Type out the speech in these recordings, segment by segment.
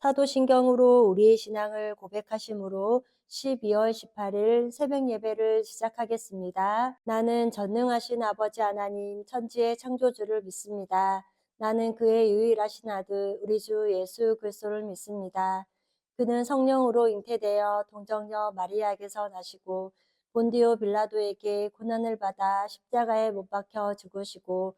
사도신경으로 우리의 신앙을 고백하심으로 12월 18일 새벽 예배를 시작하겠습니다. 나는 전능하신 아버지 하나님 천지의 창조주를 믿습니다. 나는 그의 유일하신 아들 우리 주 예수 그리스도를 믿습니다. 그는 성령으로 잉태되어 동정녀 마리아에게서 나시고 본디오 빌라도에게 고난을 받아 십자가에 못 박혀 죽으시고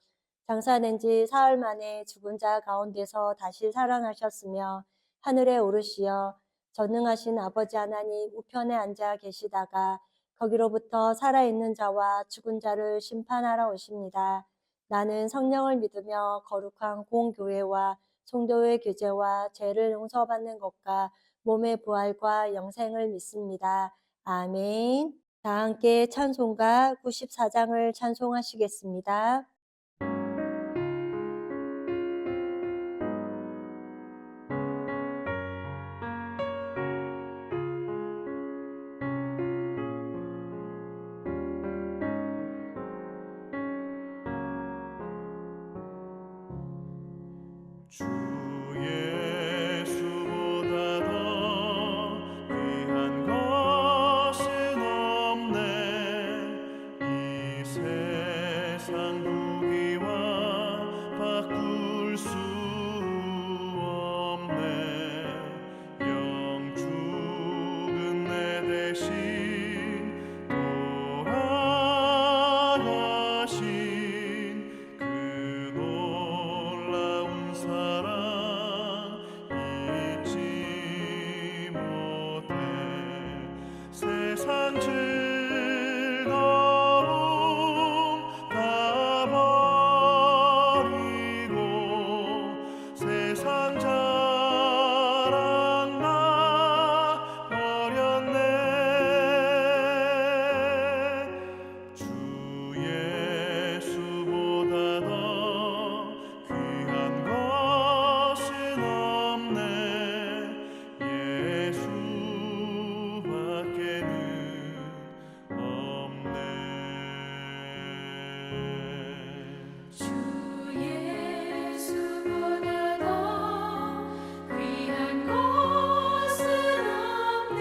장사된 지 사흘 만에 죽은 자 가운데서 다시 살아나셨으며 하늘에 오르시어 전능하신 아버지 하나님 우편에 앉아 계시다가 거기로부터 살아있는 자와 죽은 자를 심판하러 오십니다. 나는 성령을 믿으며 거룩한 공교회와 성도의 교제와 죄를 용서받는 것과 몸의 부활과 영생을 믿습니다. 아멘. 다 함께 찬송가 94장을 찬송하시겠습니다. 주 예수보다 더 귀한 것은 없네. 이 세상 부귀와 바꿀 수 없네. 영 죽은 내 대신 돌아가신 그 놀라운 사랑 잊지 못해. 세상 즐거움 다 버리고 세상 자랑 나 버렸네. 주 예수보다 더 귀한 것은 없네. 예수밖에는 없네. 주 예수보다 더 귀한 것은 없네.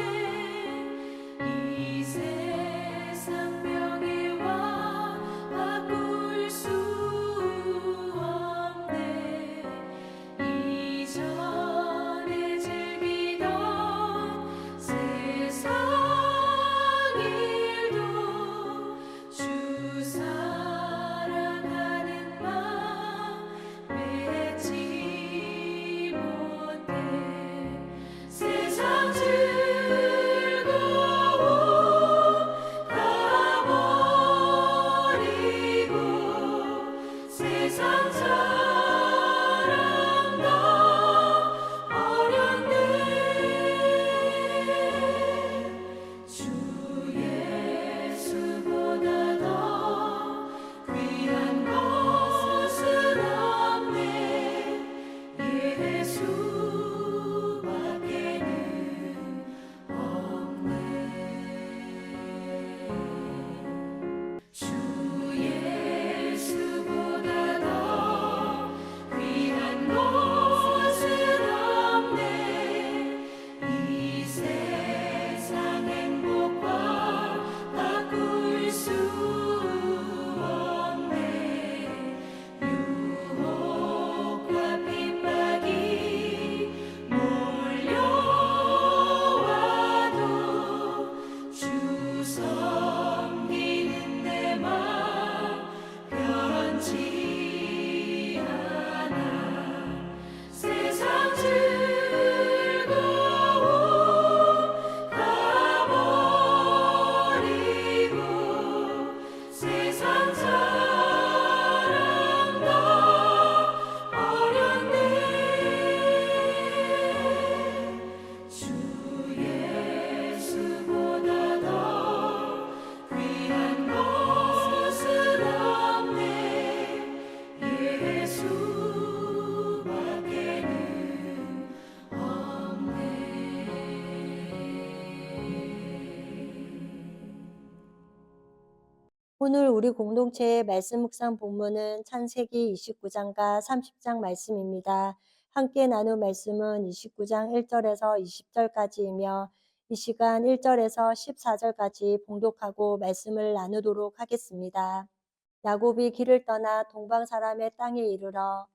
이 세상 명예와 바꿀 수 없네. 이전에 즐기던 세상 일도 주 사랑하는 맘 맺지 못해. 세상 즐거움 다 버리고 세상 자랑 다 버렸네. 주 예수보다 더 귀한 것은 없네. 예수밖에는 없네. 주 예수보다 더 귀한 것은 없네. 이 세상 행복과 바꿀 수 없네. 유혹과 핍박이 몰려와도 주 섬기는 내 맘 변치 않아. 세상 즐거움 다 버리고 세상 자랑 다 버렸네. 주 예수보다 더 귀한 것은 없네. 예수밖에는 없네. 오늘 우리 공동체의 말씀 묵상 본문은 창세기 29장과 30장 말씀입니다. 함께 나눌 말씀은 29장 1절에서 20절까지이며 이 시간 1절에서 14절까지 봉독하고 말씀을 나누도록 하겠습니다. 야곱이 길을 떠나 동방 사람의 땅에 이르러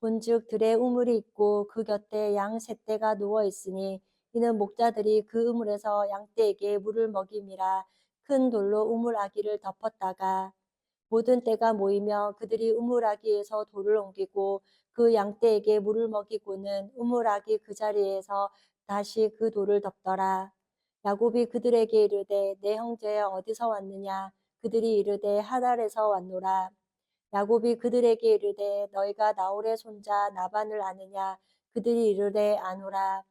본즉 들에 우물이 있고 그 곁에 양 세 떼가 누워 있으니 이는 목자들이 그 우물에서 양떼에게 물을 먹임이라. 큰 돌로 우물 아기를 덮었다가 모든 떼가 모이며 그들이 우물아기에서 돌을 옮기고 그 양떼에게 물을 먹이고는 우물아기 그 자리에서 다시 그 돌을 덮더라. 야곱이 그들에게 이르되 내 형제여 어디서 왔느냐? 그들이 이르되 하달에서 왔노라. 야곱이 그들에게 이르되 너희가 나홀의 손자 나반을 아느냐? 그들이 이르되 아노라.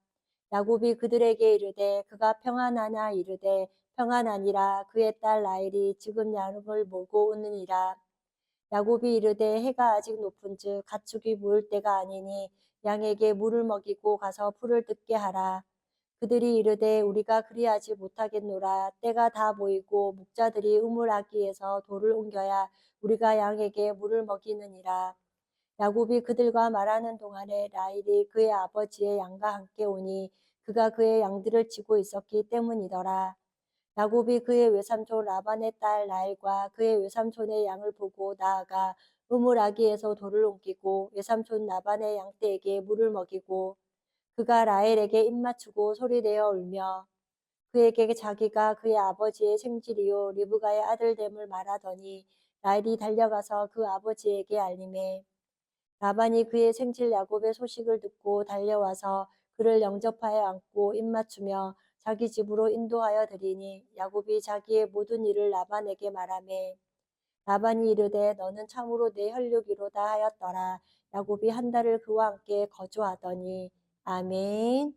야곱이 그들에게 이르되 그가 평안하냐? 이르되 평안하니라. 그의 딸 라헬이 지금 양을 몰고 오느니라. 야곱이 이르되 해가 아직 높은즉 가축이 모일 때가 아니니 양에게 물을 먹이고 가서 풀을 뜯게 하라. 그들이 이르되 우리가 그리하지 못하겠노라. 때가 다 모이고 목자들이 우물아기에서 돌을 옮겨야 우리가 양에게 물을 먹이느니라. 야곱이 그들과 말하는 동안에 라헬이 그의 아버지의 양과 함께 오니 그가 그의 양들을 치고 있었기 때문이더라. 야곱이 그의 외삼촌 라반의 딸 라헬과 그의 외삼촌의 양을 보고 나아가 우물아기에서 돌을 옮기고 외삼촌 라반의 양떼에게 물을 먹이고 그가 라헬에게 입맞추고 소리내어 울며 그에게 자기가 그의 아버지의 생질이요 리브가의 아들됨을 말하더니 라헬이 달려가서 그 아버지에게 알림해 라반이 그의 생질 야곱의 소식을 듣고 달려와서 그를 영접하여 안고 입맞추며 자기 집으로 인도하여 드리니 야곱이 자기의 모든 일을 라반에게 말하매 라반이 이르되 너는 참으로 내 혈육이로다 하였더라. 야곱이 한 달을 그와 함께 거주하더니 아멘.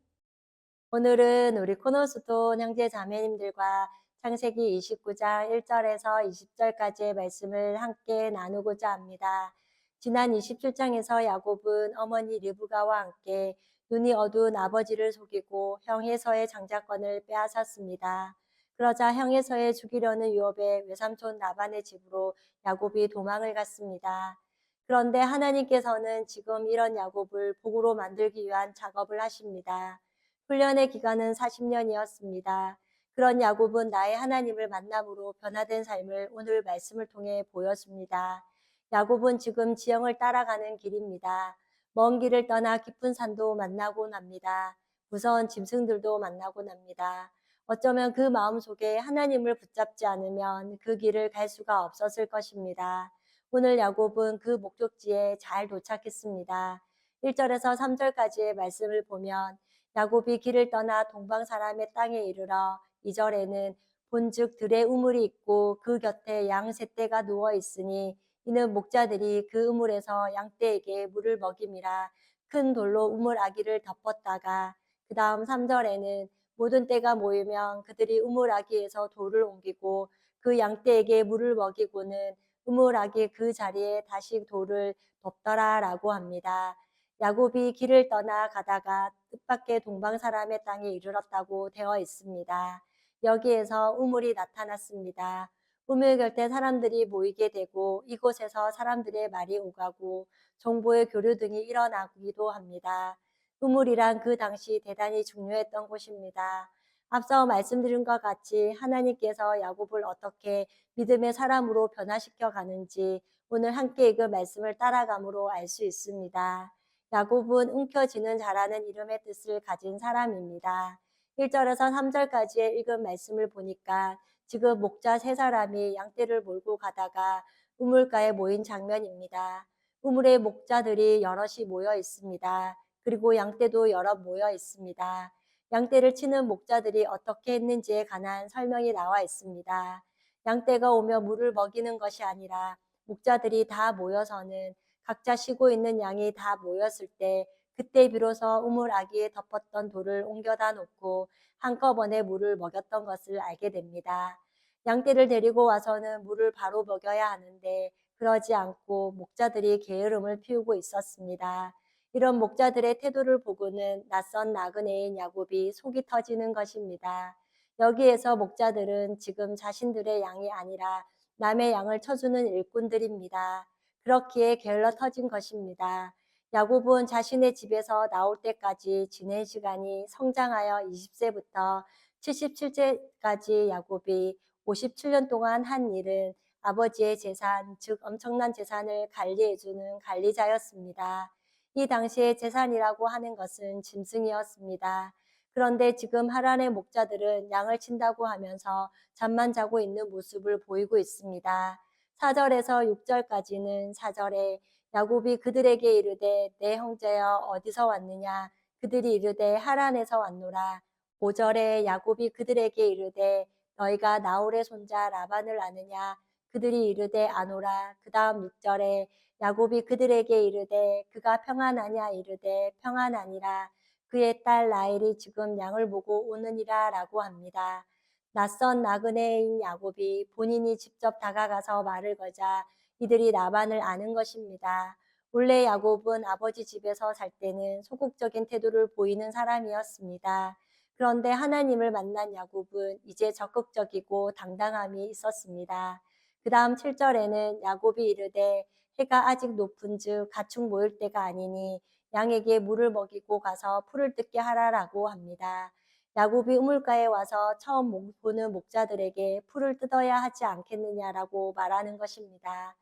오늘은 우리 코너스돈 형제 자매님들과 창세기 29장 1절에서 20절까지의 말씀을 함께 나누고자 합니다. 지난 27장에서 야곱은 어머니 리브가와 함께 눈이 어두운 아버지를 속이고 형 에서의 장자권을 빼앗았습니다. 그러자 형 에서의 죽이려는 유업에 외삼촌 라반의 집으로 야곱이 도망을 갔습니다. 그런데 하나님께서는 지금 이런 야곱을 복으로 만들기 위한 작업을 하십니다. 훈련의 기간은 40년이었습니다. 그런 야곱은 나의 하나님을 만남으로 변화된 삶을 오늘 말씀을 통해 보여줍니다. 야곱은 지금 지형을 따라가는 길입니다. 먼 길을 떠나 깊은 산도 만나곤 합니다. 무서운 짐승들도 만나곤 합니다. 어쩌면 그 마음속에 하나님을 붙잡지 않으면 그 길을 갈 수가 없었을 것입니다. 오늘 야곱은 그 목적지에 잘 도착했습니다. 1절에서 3절까지의 말씀을 보면 야곱이 길을 떠나 동방 사람의 땅에 이르러 2절에는 본즉 들에 우물이 있고 그 곁에 양 세 떼가 누워 있으니 이는 목자들이 그 우물에서 양떼에게 물을 먹임이라. 큰 돌로 우물 아기를 덮었다가 그 다음 3절에는 모든 떼가 모이면 그들이 우물 아기에서 돌을 옮기고 그 양떼에게 물을 먹이고는 우물 아기 그 자리에 다시 돌을 덮더라라고 합니다. 야곱이 길을 떠나 가다가 뜻밖의 동방 사람의 땅에 이르렀다고 되어 있습니다. 여기에서 우물이 나타났습니다. 우물 곁에 사람들이 모이게 되고 이곳에서 사람들의 말이 오가고 정보의 교류 등이 일어나기도 합니다. 우물이란 그 당시 대단히 중요했던 곳입니다. 앞서 말씀드린 것 같이 하나님께서 야곱을 어떻게 믿음의 사람으로 변화시켜 가는지 오늘 함께 읽은 말씀을 따라감으로 알 수 있습니다. 야곱은 움켜쥐는 자라는 이름의 뜻을 가진 사람입니다. 1절에서 3절까지의 읽은 말씀을 보니까 지금 목자 세 사람이 양떼를 몰고 가다가 우물가에 모인 장면입니다. 우물에 목자들이 여럿이 모여 있습니다. 그리고 양떼도 여럿 모여 있습니다. 양떼를 치는 목자들이 어떻게 했는지에 관한 설명이 나와 있습니다. 양떼가 오며 물을 먹이는 것이 아니라 목자들이 다 모여서는 각자 쉬고 있는 양이 다 모였을 때 그때 비로소 우물 아기에 덮었던 돌을 옮겨다 놓고 한꺼번에 물을 먹였던 것을 알게 됩니다. 양떼를 데리고 와서는 물을 바로 먹여야 하는데 그러지 않고 목자들이 게으름을 피우고 있었습니다. 이런 목자들의 태도를 보고는 낯선 나그네인 야곱이 속이 터지는 것입니다. 여기에서 목자들은 지금 자신들의 양이 아니라 남의 양을 쳐주는 일꾼들입니다. 그렇기에 게을러 터진 것입니다. 야곱은 자신의 집에서 나올 때까지 지낸 시간이 성장하여 20세부터 77세까지 야곱이 57년 동안 한 일은 아버지의 재산, 즉 엄청난 재산을 관리해주는 관리자였습니다. 이 당시의 재산이라고 하는 것은 짐승이었습니다. 그런데 지금 하란의 목자들은 양을 친다고 하면서 잠만 자고 있는 모습을 보이고 있습니다. 4절에서 6절까지는 4절에 야곱이 그들에게 이르되 내 형제여 어디서 왔느냐 그들이 이르되 하란에서 왔노라. 5절에 야곱이 그들에게 이르되 너희가 나홀의 손자 라반을 아느냐 그들이 이르되 아노라. 그 다음 6절에 야곱이 그들에게 이르되 그가 평안하냐 이르되 평안하니라. 그의 딸 라헬이 지금 양을 보고 오느니라 라고 합니다. 낯선 나그네인 야곱이 본인이 직접 다가가서 말을 거자 이들이 라반을 아는 것입니다. 원래 야곱은 아버지 집에서 살 때는 소극적인 태도를 보이는 사람이었습니다. 그런데 하나님을 만난 야곱은 이제 적극적이고 당당함이 있었습니다. 그 다음 7절에는 야곱이 이르되 해가 아직 높은즉 가축 모일 때가 아니니 양에게 물을 먹이고 가서 풀을 뜯게 하라라고 합니다. 야곱이 우물가에 와서 처음 보는 목자들에게 풀을 뜯어야 하지 않겠느냐라고 말하는 것입니다.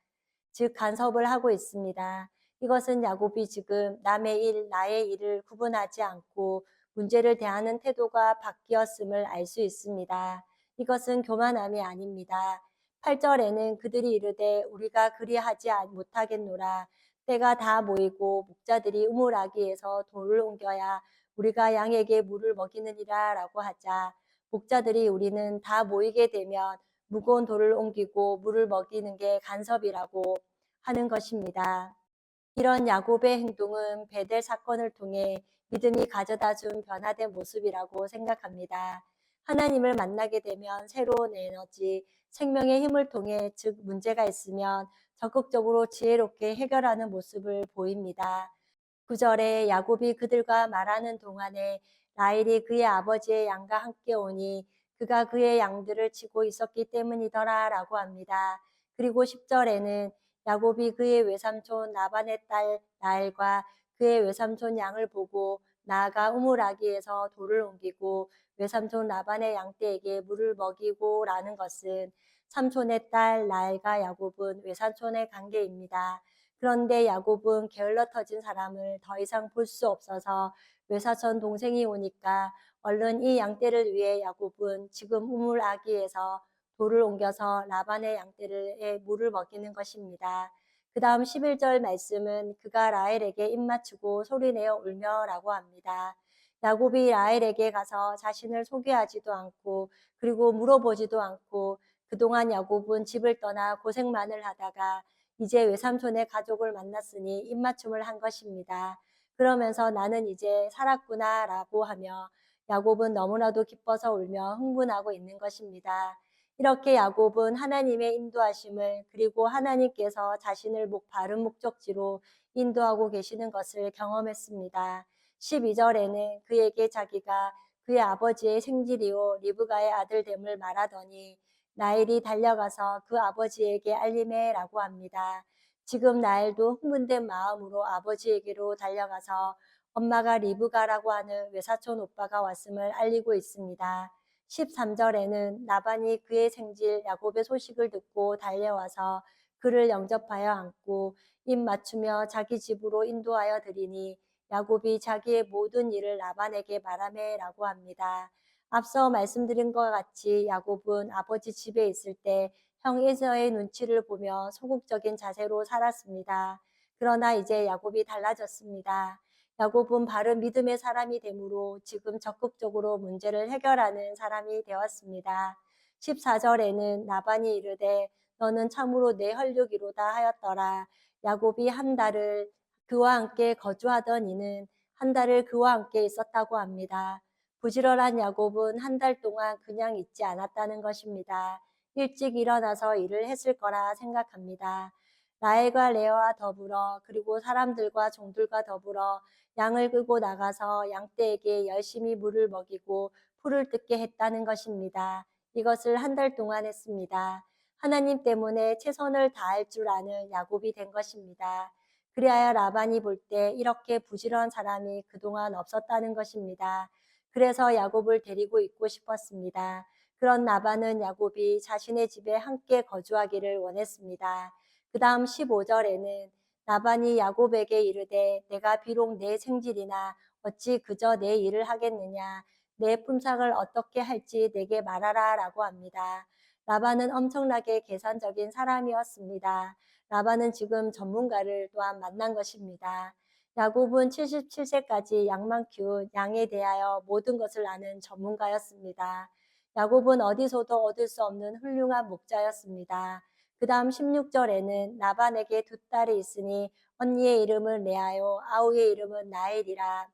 즉 간섭을 하고 있습니다. 이것은 야곱이 지금 남의 일, 나의 일을 구분하지 않고 문제를 대하는 태도가 바뀌었음을 알 수 있습니다. 이것은 교만함이 아닙니다. 8절에는 그들이 이르되 우리가 그리하지 못하겠노라. 때가 다 모이고 목자들이 우물아기에서 돌을 옮겨야 우리가 양에게 물을 먹이느니라 라고 하자 목자들이 우리는 다 모이게 되면 무거운 돌을 옮기고 물을 먹이는 게 간섭이라고 하는 것입니다. 이런 야곱의 행동은 베델 사건을 통해 믿음이 가져다 준 변화된 모습이라고 생각합니다. 하나님을 만나게 되면 새로운 에너지, 생명의 힘을 통해 즉 문제가 있으면 적극적으로 지혜롭게 해결하는 모습을 보입니다. 9절에 야곱이 그들과 말하는 동안에 라헬이 그의 아버지의 양과 함께 오니 그가 그의 양들을 치고 있었기 때문이더라 라고 합니다. 그리고 10절에는 야곱이 그의 외삼촌 라반의 딸 라헬과 그의 외삼촌 양을 보고 나아가 우물아기에서 돌을 옮기고 외삼촌 라반의 양떼에게 물을 먹이고 라는 것은 삼촌의 딸 라헬과 야곱은 외삼촌의 관계입니다. 그런데 야곱은 게을러 터진 사람을 더 이상 볼 수 없어서 외사촌 동생이 오니까 얼른 이 양떼를 위해 야곱은 지금 우물 아기에서 돌을 옮겨서 라반의 양떼에 물을 먹이는 것입니다. 그 다음 11절 말씀은 그가 라헬에게 입맞추고 소리내어 울며라고 합니다. 야곱이 라헬에게 가서 자신을 소개하지도 않고 그리고 물어보지도 않고 그동안 야곱은 집을 떠나 고생만을 하다가 이제 외삼촌의 가족을 만났으니 입맞춤을 한 것입니다. 그러면서 나는 이제 살았구나 라고 하며 야곱은 너무나도 기뻐서 울며 흥분하고 있는 것입니다. 이렇게 야곱은 하나님의 인도하심을 그리고 하나님께서 자신을 바른 목적지로 인도하고 계시는 것을 경험했습니다. 12절에는 그에게 자기가 그의 아버지의 생질이요 리브가의 아들됨을 말하더니 나엘이 달려가서 그 아버지에게 알림해라고 합니다. 지금 나엘도 흥분된 마음으로 아버지에게로 달려가서 엄마가 리브가라고 하는 외사촌 오빠가 왔음을 알리고 있습니다. 13절에는 라반이 그의 생질 야곱의 소식을 듣고 달려와서 그를 영접하여 안고 입 맞추며 자기 집으로 인도하여 드리니 야곱이 자기의 모든 일을 라반에게 말하매라고 합니다. 앞서 말씀드린 것 같이 야곱은 아버지 집에 있을 때 형 에서의 눈치를 보며 소극적인 자세로 살았습니다. 그러나 이제 야곱이 달라졌습니다. 야곱은 바른 믿음의 사람이 되므로 지금 적극적으로 문제를 해결하는 사람이 되었습니다. 14절에는 라반이 이르되 너는 참으로 내 혈육이로다 하였더라. 야곱이 한 달을 그와 함께 거주하던 이는 한 달을 그와 함께 있었다고 합니다. 부지런한 야곱은 한 달 동안 그냥 있지 않았다는 것입니다. 일찍 일어나서 일을 했을 거라 생각합니다. 라헬과 레아와 더불어 그리고 사람들과 종들과 더불어 양을 끌고 나가서 양떼에게 열심히 물을 먹이고 풀을 뜯게 했다는 것입니다. 이것을 한 달 동안 했습니다. 하나님 때문에 최선을 다할 줄 아는 야곱이 된 것입니다. 그리하여 라반이 볼 때 이렇게 부지런한 사람이 그동안 없었다는 것입니다. 그래서 야곱을 데리고 있고 싶었습니다. 그런 라반은 야곱이 자신의 집에 함께 거주하기를 원했습니다. 그 다음 15절에는 라반이 야곱에게 이르되 내가 비록 내 생질이나 어찌 그저 내 일을 하겠느냐 내 품삯을 어떻게 할지 내게 말하라 라고 합니다. 라반은 엄청나게 계산적인 사람이었습니다. 라반은 지금 전문가를 또한 만난 것입니다. 야곱은 77세까지 양만 키운 양에 대하여 모든 것을 아는 전문가였습니다. 야곱은 어디서도 얻을 수 없는 훌륭한 목자였습니다. 그 다음 16절에는 라반에게 두 딸이 있으니 언니의 이름은 레아요 아우의 이름은 라헬이라.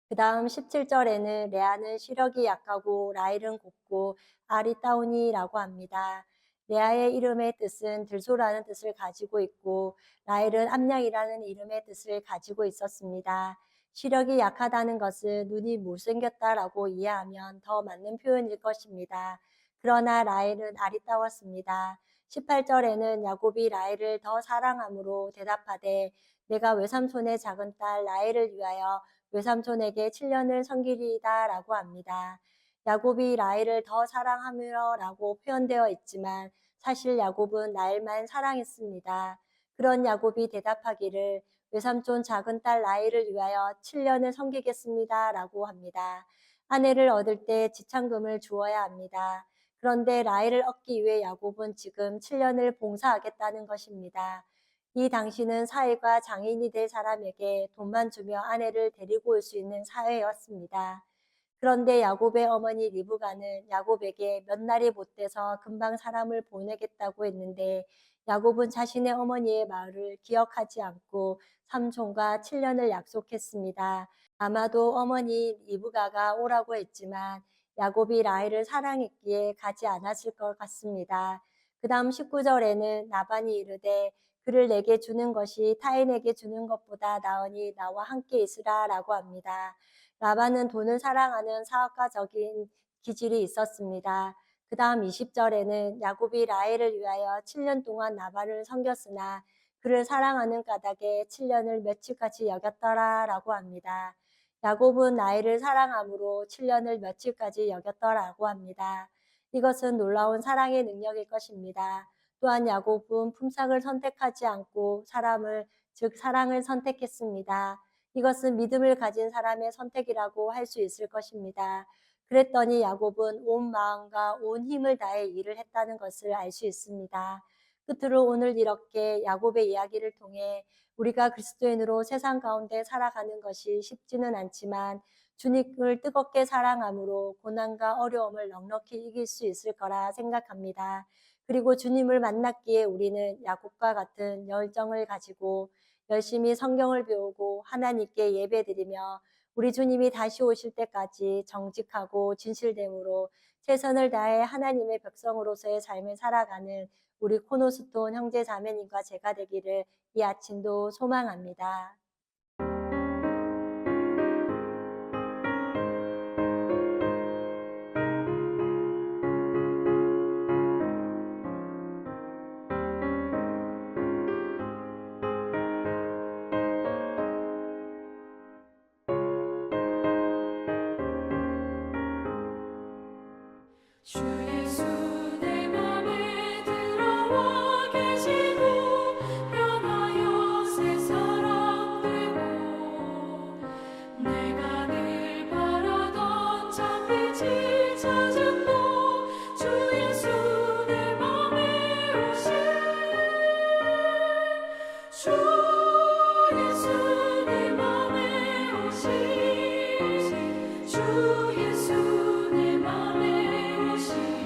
그 다음 17절에는 레아는 시력이 약하고 라헬은 곱고 아리따우니라고 합니다. 레아의 이름의 뜻은 들소라는 뜻을 가지고 있고 라헬은 암양이라는 이름의 뜻을 가지고 있었습니다. 시력이 약하다는 것은 눈이 못생겼다라고 이해하면 더 맞는 표현일 것입니다. 그러나 라헬은 아리따웠습니다. 18절에는 야곱이 라헬을 더 사랑함으로 대답하되 내가 외삼촌의 작은 딸 라헬을 위하여 외삼촌에게 7년을 섬기리이다 라고 합니다. 야곱이 라헬을 더 사랑하며 라고 표현되어 있지만 사실 야곱은 라헬만 사랑했습니다. 그런 야곱이 대답하기를 외삼촌 작은 딸 라헬을 위하여 7년을 섬기겠습니다 라고 합니다. 아내를 얻을 때 지참금을 주어야 합니다. 그런데 라헬을 얻기 위해 야곱은 지금 7년을 봉사하겠다는 것입니다. 이 당시는 사회가 장인이 될 사람에게 돈만 주며 아내를 데리고 올 수 있는 사회였습니다. 그런데 야곱의 어머니 리브가는 야곱에게 몇 날이 못돼서 금방 사람을 보내겠다고 했는데 야곱은 자신의 어머니의 말을 기억하지 않고 삼촌과 7년을 약속했습니다. 아마도 어머니 리브가가 오라고 했지만 야곱이 라헬을 사랑했기에 가지 않았을 것 같습니다. 그 다음 19절에는 라반이 이르되 그를 내게 주는 것이 타인에게 주는 것보다 나으니 나와 함께 있으라 라고 합니다. 라반은 돈을 사랑하는 사업가적인 기질이 있었습니다. 그 다음 20절에는 야곱이 라헬을 위하여 7년 동안 라반을 섬겼으나 그를 사랑하는 까닭에 7년을 며칠까지 여겼더라 라고 합니다. 야곱은 라헬을 사랑함으로 7년을 며칠까지 여겼더라고 합니다. 이것은 놀라운 사랑의 능력일 것입니다. 또한 야곱은 품삯을 선택하지 않고 즉 사랑을 선택했습니다. 이것은 믿음을 가진 사람의 선택이라고 할 수 있을 것입니다. 그랬더니 야곱은 온 마음과 온 힘을 다해 일을 했다는 것을 알 수 있습니다. 끝으로 오늘 이렇게 야곱의 이야기를 통해 우리가 그리스도인으로 세상 가운데 살아가는 것이 쉽지는 않지만 주님을 뜨겁게 사랑함으로 고난과 어려움을 넉넉히 이길 수 있을 거라 생각합니다. 그리고 주님을 만났기에 우리는 야곱과 같은 열정을 가지고 열심히 성경을 배우고 하나님께 예배드리며 우리 주님이 다시 오실 때까지 정직하고 진실됨으로 최선을 다해 하나님의 백성으로서의 삶을 살아가는 우리 코노스톤 형제 자매님과 제가 되기를 이 아침도 소망합니다. 주 예수 내 맘에 들어와 계시고 변하여 새 사람 되고 내가 늘 바라던 참빛을 찾음도 주 예수 내 맘에 오신 주 예수 내 맘에 오신 주 예수 내 맘에 오신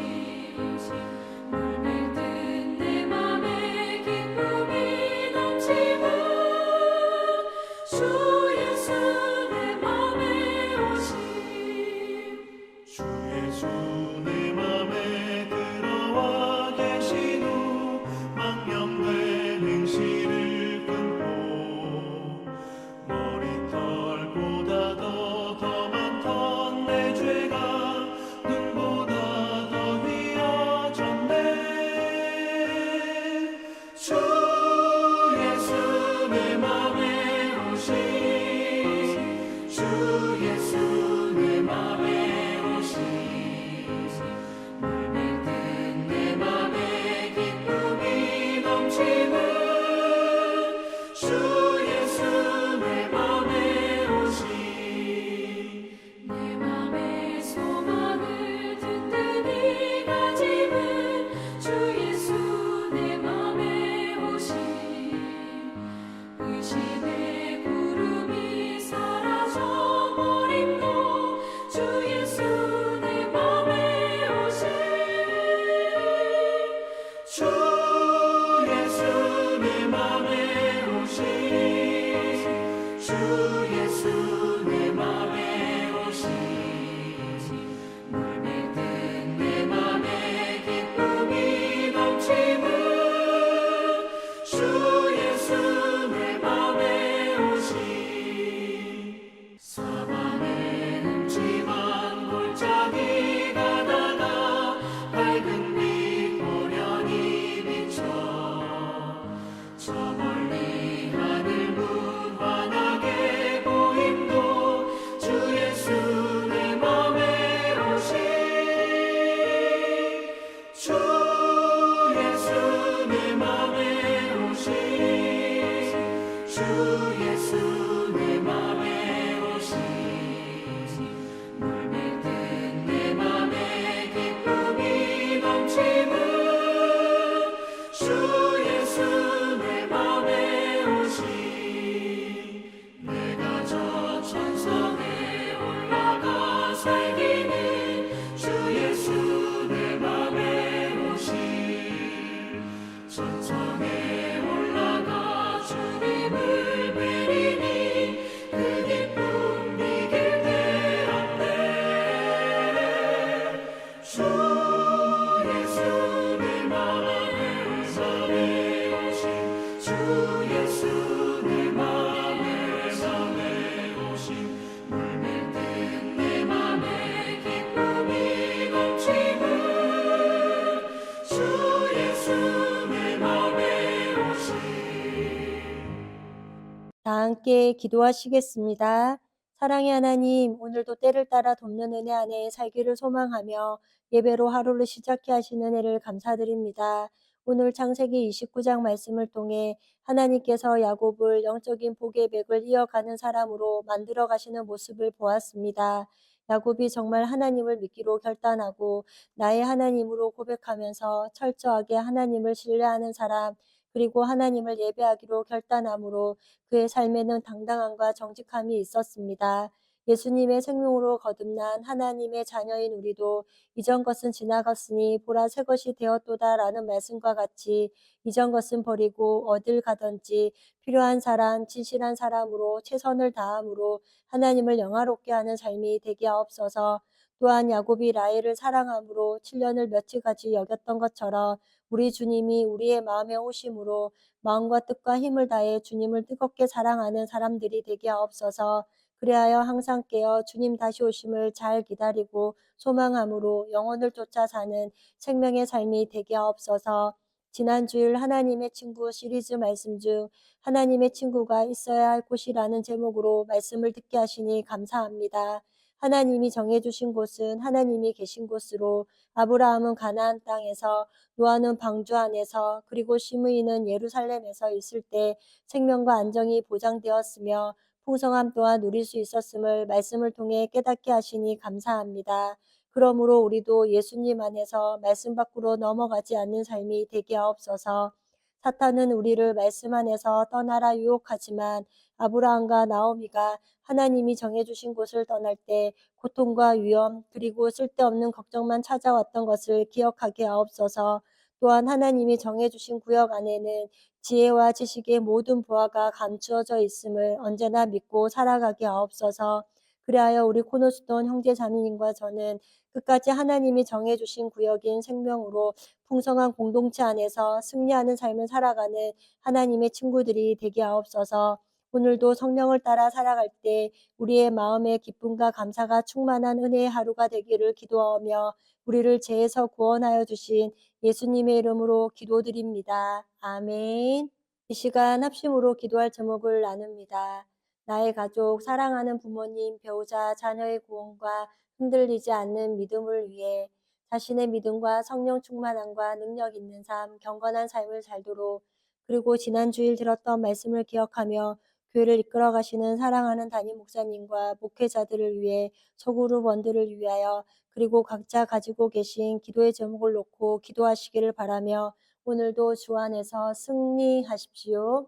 함께 기도하시겠습니다. 사랑의 하나님, 오늘도 때를 따라 돕는 은혜 안에 살기를 소망하며 예배로 하루를 시작해 하시는 은혜를 감사드립니다. 오늘 창세기 29장 말씀을 통해 하나님께서 야곱을 영적인 복의 벽을 이어가는 사람으로 만들어 가시는 모습을 보았습니다. 야곱이 정말 하나님을 믿기로 결단하고 나의 하나님으로 고백하면서 철저하게 하나님을 신뢰하는 사람, 그리고 하나님을 예배하기로 결단함으로 그의 삶에는 당당함과 정직함이 있었습니다. 예수님의 생명으로 거듭난 하나님의 자녀인 우리도 이전 것은 지나갔으니 보라 새 것이 되었도다라는 말씀과 같이 이전 것은 버리고 어딜 가든지 필요한 사람, 진실한 사람으로 최선을 다함으로 하나님을 영화롭게 하는 삶이 되게 하옵소서. 또한 야곱이 라헬을 사랑함으로 7년을 며칠같이 여겼던 것처럼 우리 주님이 우리의 마음에 오심으로 마음과 뜻과 힘을 다해 주님을 뜨겁게 사랑하는 사람들이 되게 하옵소서. 그리하여 항상 깨어 주님 다시 오심을 잘 기다리고 소망함으로 영혼을 쫓아 사는 생명의 삶이 되게 하옵소서. 지난 주일 하나님의 친구 시리즈 말씀 중 하나님의 친구가 있어야 할 곳이라는 제목으로 말씀을 듣게 하시니 감사합니다. 하나님이 정해주신 곳은 하나님이 계신 곳으로 아브라함은 가나안 땅에서 노아는 방주 안에서 그리고 시므이는 예루살렘에서 있을 때 생명과 안정이 보장되었으며 풍성함 또한 누릴 수 있었음을 말씀을 통해 깨닫게 하시니 감사합니다. 그러므로 우리도 예수님 안에서 말씀 밖으로 넘어가지 않는 삶이 되게 하옵소서. 사탄은 우리를 말씀 안에서 떠나라 유혹하지만 아브라함과 나오미가 하나님이 정해주신 곳을 떠날 때 고통과 위험 그리고 쓸데없는 걱정만 찾아왔던 것을 기억하게 하옵소서. 또한 하나님이 정해주신 구역 안에는 지혜와 지식의 모든 보화가 감추어져 있음을 언제나 믿고 살아가게 하옵소서. 그리하여 우리 코너스톤 형제 자매님과 저는 끝까지 하나님이 정해주신 구역인 생명으로 풍성한 공동체 안에서 승리하는 삶을 살아가는 하나님의 친구들이 되게 하옵소서. 오늘도 성령을 따라 살아갈 때 우리의 마음에 기쁨과 감사가 충만한 은혜의 하루가 되기를 기도하며 우리를 죄에서 구원하여 주신 예수님의 이름으로 기도드립니다. 아멘. 이 시간 합심으로 기도할 제목을 나눕니다. 나의 가족, 사랑하는 부모님, 배우자, 자녀의 구원과 흔들리지 않는 믿음을 위해 자신의 믿음과 성령 충만함과 능력 있는 삶, 경건한 삶을 살도록 그리고 지난 주일 들었던 말씀을 기억하며 교회를 이끌어 가시는 사랑하는 담임 목사님과 목회자들을 위해 소그룹 원들을 위하여 그리고 각자 가지고 계신 기도의 제목을 놓고 기도하시기를 바라며 오늘도 주 안에서 승리하십시오.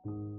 음.